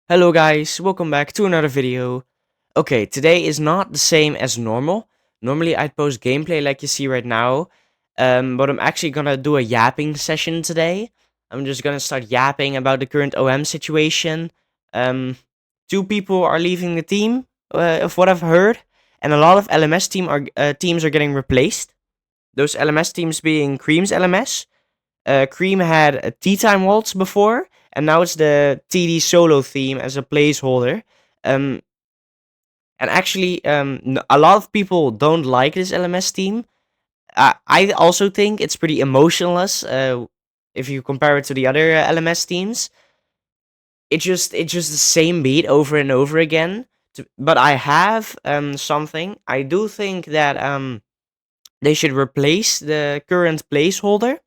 Hello guys, welcome back to another video. Okay, today is not the same as normal. Normally I'd post gameplay like you see right now, but I'm actually gonna do a yapping session today. I'm just gonna start yapping about the current OM situation. Two people are leaving the team, of what I've heard, and a lot of LMS teams are getting replaced. Those LMS teams being Cream's LMS. Cream had a Tea Time Waltz before, and now it's the TD solo theme as a placeholder. Um, and actually, a lot of people don't like this LMS theme. I also think it's pretty emotionless. If you compare it to the other LMS themes, it's just the same beat over and over again. But I have something. I do think that they should replace the current placeholder,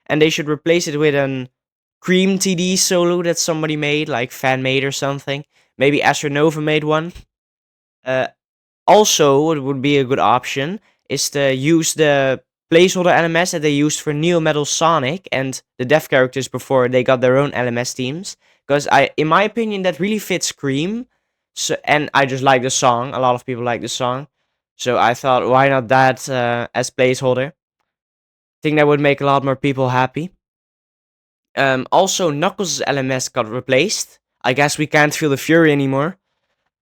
and they should replace it with an Cream TD solo that somebody made, like fan made or something. Maybe AstraNova made one. Uh, Also, what would be a good option is to use the placeholder LMS that they used for Neo Metal Sonic and the dev characters before they got their own LMS teams. Because in my opinion, that really fits Cream. So, and I just like the song. A lot of people like the song. So I thought, why not that as placeholder? Think that would make a lot more people happy. Also, Knuckles' LMS got replaced. I guess we can't feel the fury anymore.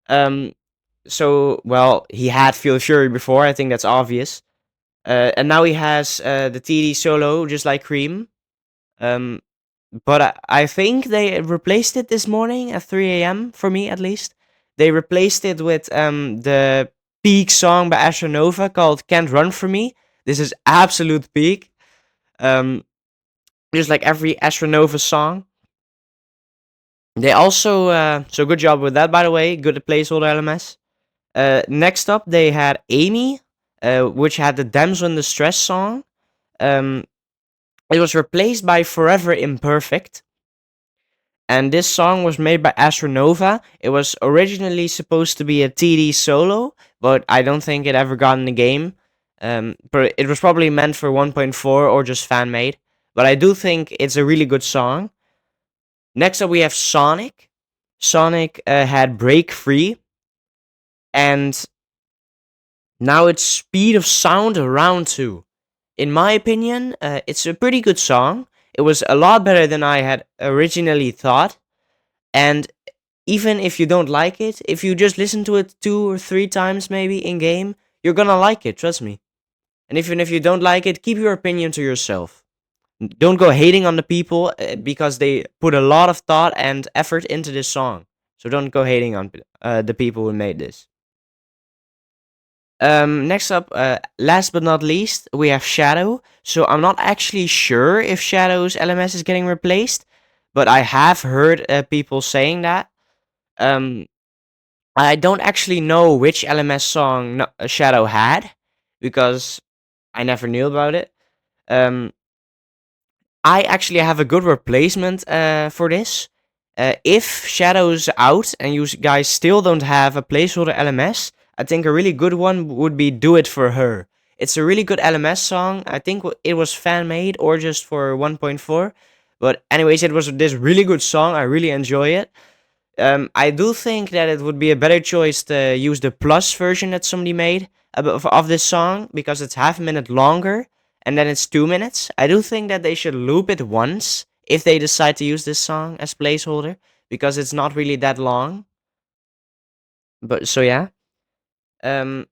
Um, well, he had Feel the Fury before. I think that's obvious. And now he has the TD solo, just like Cream. Um, but I think they replaced it this morning at 3 a.m. for me, at least. They replaced it with the peak song by AstraNova called "Can't Run From Me." This is absolute peak. Um, just like every AstraNova song. They also so good job with that, by the way. Good placeholder LMS. Next up, they had Amy, which had the Damsel in Distress song. Um, it was replaced by Forever Imperfect. And this song was made by AstraNova. It was originally supposed to be a TD solo, but I don't think it ever got in the game. But it was probably meant for 1.4 or just fan made. But I do think it's a really good song. Next up, we have Sonic. Sonic had Break Free. And now it's Speed of Sound Round 2. In my opinion, it's a pretty good song. It was a lot better than I had originally thought. And even if you don't like it, if you just listen to it 2 or 3 times maybe in game, you're gonna like it, trust me. And even if you don't like it, keep your opinion to yourself. Don't go hating on the people because they put a lot of thought and effort into this song. So don't go hating on the people who made this. Next up, last but not least, we have Shadow. So I'm not actually sure if Shadow's LMS is getting replaced, but I have heard people saying that. Um, I don't actually know which LMS song Shadow had because I never knew about it. Um, I actually have a good replacement for this. If Shadow's out and you guys still don't have a placeholder LMS, I think a really good one would be Do It For Her. It's a really good LMS song. I think it was fan made or just for 1.4. But anyways, it was this really good song. I really enjoy it. I do think that it would be a better choice to use the plus version that somebody made of this song because it's half a minute longer and then it's 2 minutes. I do think that they should loop it once if they decide to use this song as placeholder because it's not really that long. But so yeah. Um,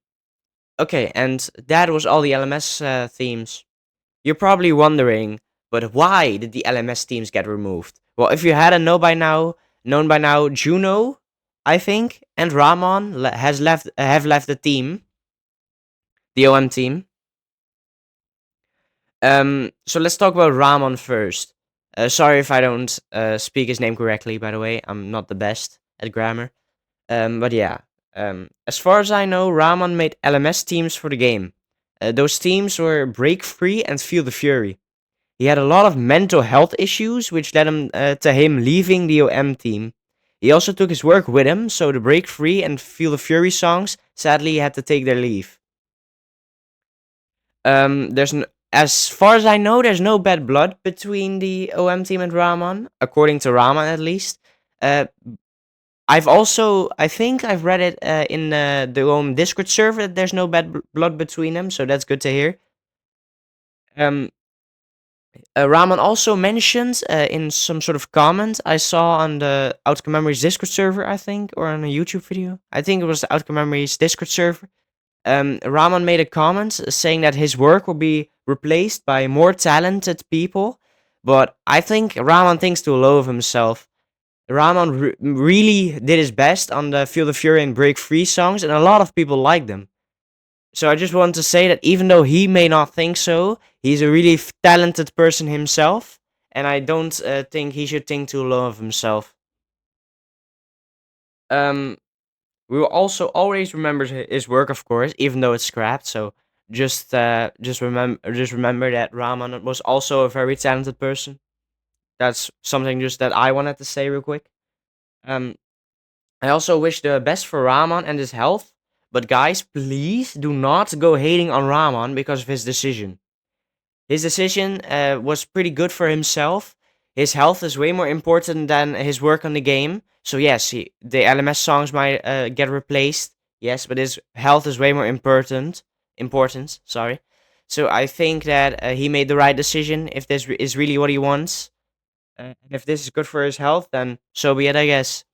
okay, and that was all the LMS themes. You're probably wondering, but why did the LMS themes get removed? Well, if you hadn't known by now, Juno, I think, and Rammon have left the team, the OM team. So let's talk about Rammon first. Sorry if I don't speak his name correctly. By the way, I'm not the best at grammar. But yeah, as far as I know, Rammon made LMS teams for the game. Those teams were Break Free and Feel the Fury. He had a lot of mental health issues, which led him to him leaving the OM team. He also took his work with him, so the Break Free and Feel the Fury songs sadly had to take their leave. As far as I know, there's no bad blood between the OM team and Rammon, according to Rammon at least. Uh, I think I've read it in the Discord server that there's no bad blood between them, so that's good to hear. Um, Raman also mentioned in some sort of comment I saw on the Outcome Memories Discord server, I think, or on a YouTube video. I think it was the Outcome Memories Discord server. Raman made a comment saying that his work will be replaced by more talented people, but I think Raman thinks too low of himself. Raman really did his best on the Feel the Fury and Break Free songs, and a lot of people like them. So I just want to say that even though he may not think so, he's a really talented person himself, and I don't think he should think too low of himself. Um, we will also always remember his work, of course, even though it's scrapped. So just remember that Rahman was also a very talented person. That's something just that I wanted to say real quick. Um, I also wish the best for Rahman and his health. But guys, please do not go hating on Rahman because of his decision. His decision was pretty good for himself. His health is way more important than his work on the game. So yes, the LMS songs might get replaced. Yes, but his health is way more important. Important, sorry. So I think that he made the right decision. If this is really what he wants, and if this is good for his health, then so be it, I guess.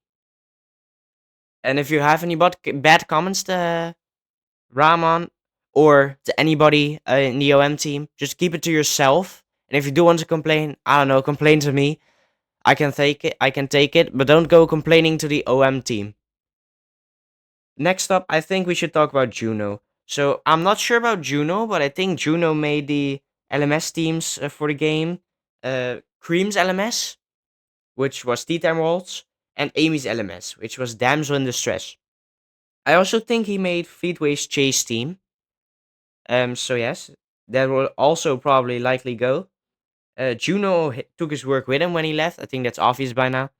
And if you have any bad comments to Ramon, or to anybody in the OM team, just keep it to yourself. And if you do want to complain, I don't know, complain to me. I can take it. I can take it, but don't go complaining to the OM team. Next up, I think we should talk about Juno. So I'm not sure about Juno, but I think Juno made the LMS teams for the game. Cream's LMS, which was Tea Time Worlds, and Amy's LMS, which was Damsel in Distress. I also think he made Fleetway's Chase team. So yes, that will also probably likely go. Juno took his work with him when he left. I think that's obvious by now.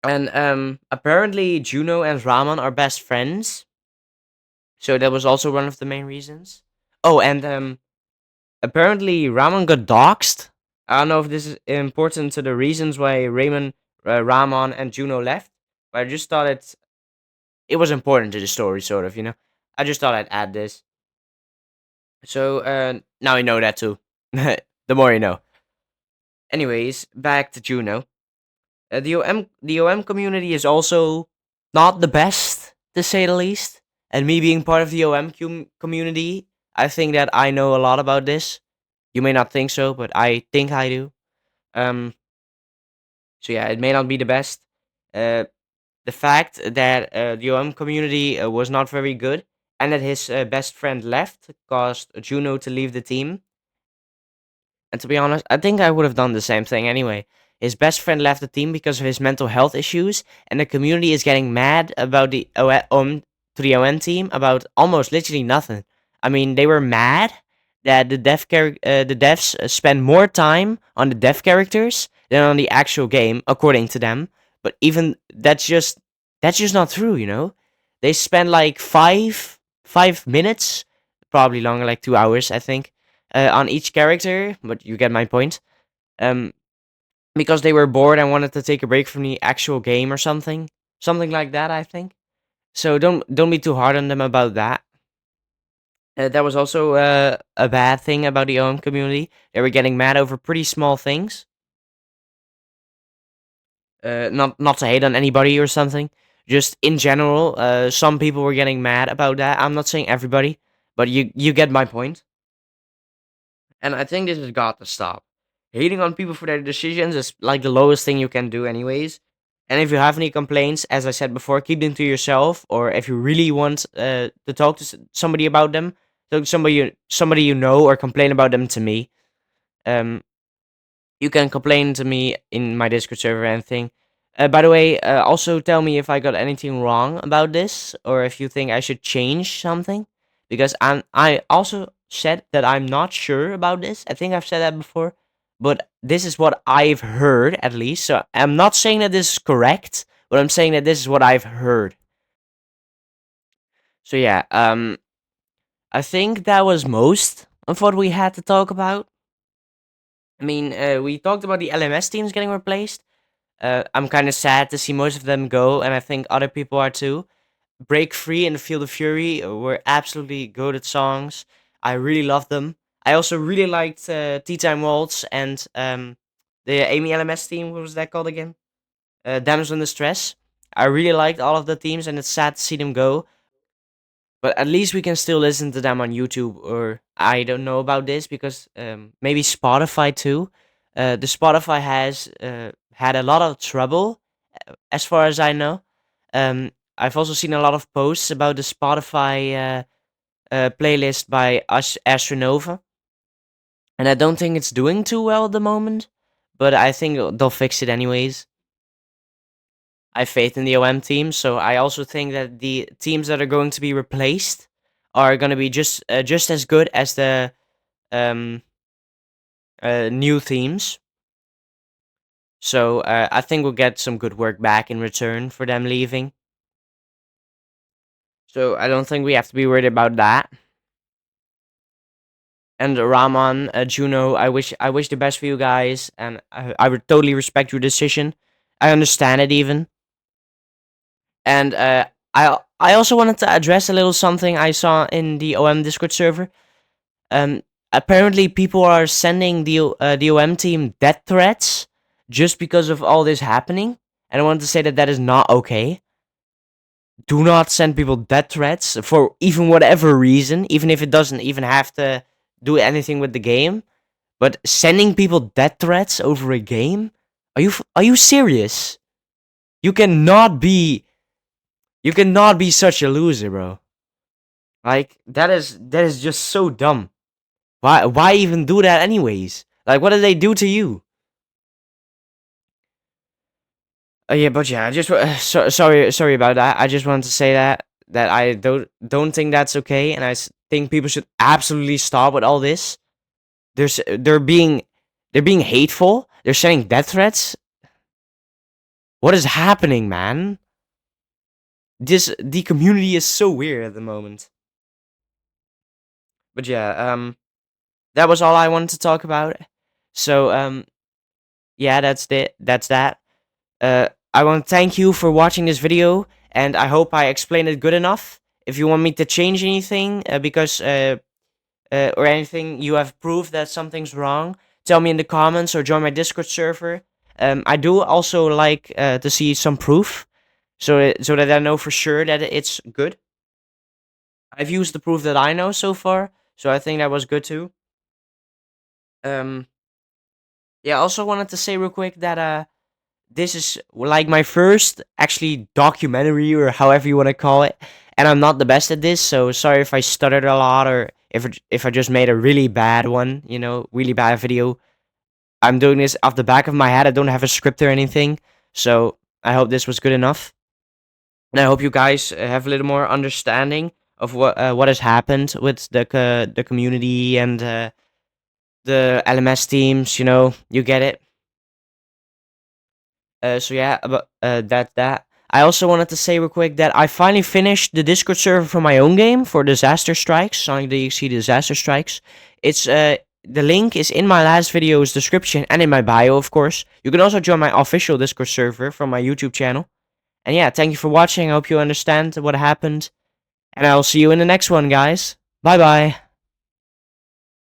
And apparently Juno and Raman are best friends. So that was also one of the main reasons. Oh, and apparently Raman got doxxed. I don't know if this is important to the reasons why Raman and Juno left, but I just thought it was important to the story, sort of. I just thought I'd add this. So now you know that too. The more you know. Anyways, back to Juno. The OM community is also not the best, to say the least. And me being part of the OM community, I think that I know a lot about this. You may not think so, but I think I do. Um, so yeah, it may not be the best. Uh, the fact that the OM community was not very good, and that his best friend left caused Juno to leave the team. And to be honest, I think I would have done the same thing anyway. His best friend left the team because of his mental health issues, and the community is getting mad about to the ON team about almost literally nothing. I mean, they were mad that the devs spend more time on the dev characters than on the actual game, according to them. But even that's just not true, you know. They spend like five minutes, probably longer, like 2 hours, I think, on each character, but you get my point. Um, because they were bored and wanted to take a break from the actual game or something like that. I think. So don't be too hard on them about that. That was also a bad thing about the OM community. They were getting mad over pretty small things. Not to hate on anybody or something. Just in general, some people were getting mad about that. I'm not saying everybody, but you get my point. And I think this has got to stop. Hating on people for their decisions is like the lowest thing you can do, anyways. And if you have any complaints, as I said before, keep them to yourself. Or if you really want to talk to somebody about them, talk to somebody you know, or complain about them to me. Um, You can complain to me in my Discord server or anything. By the way, also tell me if I got anything wrong about this, or if you think I should change something, because I also said that I'm not sure about this. I think I've said that before, but this is what I've heard at least. So I'm not saying that this is correct, but I'm saying that this is what I've heard. So yeah, I think that was most of what we had to talk about. I mean, we talked about the LMS teams getting replaced. I'm kind of sad to see most of them go, and I think other people are too. Break Free and Field of Fury were absolutely goated songs. I really loved them. I also really liked Tea Time Waltz and the Amy LMS team. What was that called again? Damsel in Distress. I really liked all of the teams, and it's sad to see them go. But at least we can still listen to them on YouTube, or I don't know about this because maybe Spotify too. The Spotify has had a lot of trouble, as far as I know. I've also seen a lot of posts about the Spotify playlist by AstraNova, and I don't think it's doing too well at the moment. But I think they'll fix it anyways. I have faith in the OM team, so I also think that the teams that are going to be replaced are going to be just as good as the um, new teams. So I think we'll get some good work back in return for them leaving. So I don't think we have to be worried about that. And Ramon, Juno, I wish the best for you guys, and I would totally respect your decision. I understand it even. And I also wanted to address a little something I saw in the OM Discord server. Um, Apparently people are sending the OM team death threats just because of all this happening, and I wanted to say that that is not okay. Do not send people death threats for even whatever reason, even if it doesn't even have to do anything with the game. But sending people death threats over a game? Are you serious? You cannot be you cannot be such a loser, bro. Like that is just so dumb. Why even do that anyways? Like what did they do to you? Yeah, but yeah, I just sorry about that. I just wanted to say that I don't think that's okay, and think people should absolutely stop with all this. They're being hateful. They're sending death threats. What is happening, man? The community is so weird at the moment. But yeah, that was all I wanted to talk about. So yeah, that's that. I want to thank you for watching this video, and I hope I explained it good enough. If you want me to change anything, because or anything you have proof that something's wrong, tell me in the comments or join my Discord server. I do also like to see some proof, so that I know for sure that it's good. I've used the proof that I know so far, so I think that was good too. Um, yeah, I also wanted to say real quick that this is like my first actually documentary or however you want to call it, and I'm not the best at this, so sorry if I stuttered a lot or if I just made a really bad one, really bad video. I'm doing this off the back of my head. I don't have a script or anything, so I hope this was good enough, and I hope you guys have a little more understanding of what has happened with the community and the LMS teams. You get it. So yeah, but that. I also wanted to say real quick that I finally finished the Discord server for my own game for Disaster Strikes, Sonic DXC Disaster Strikes. It's the link is in my last video's description and in my bio, of course. You can also join my official Discord server from my YouTube channel. And yeah, thank you for watching. I hope you understand what happened, and I'll see you in the next one, guys. Bye bye.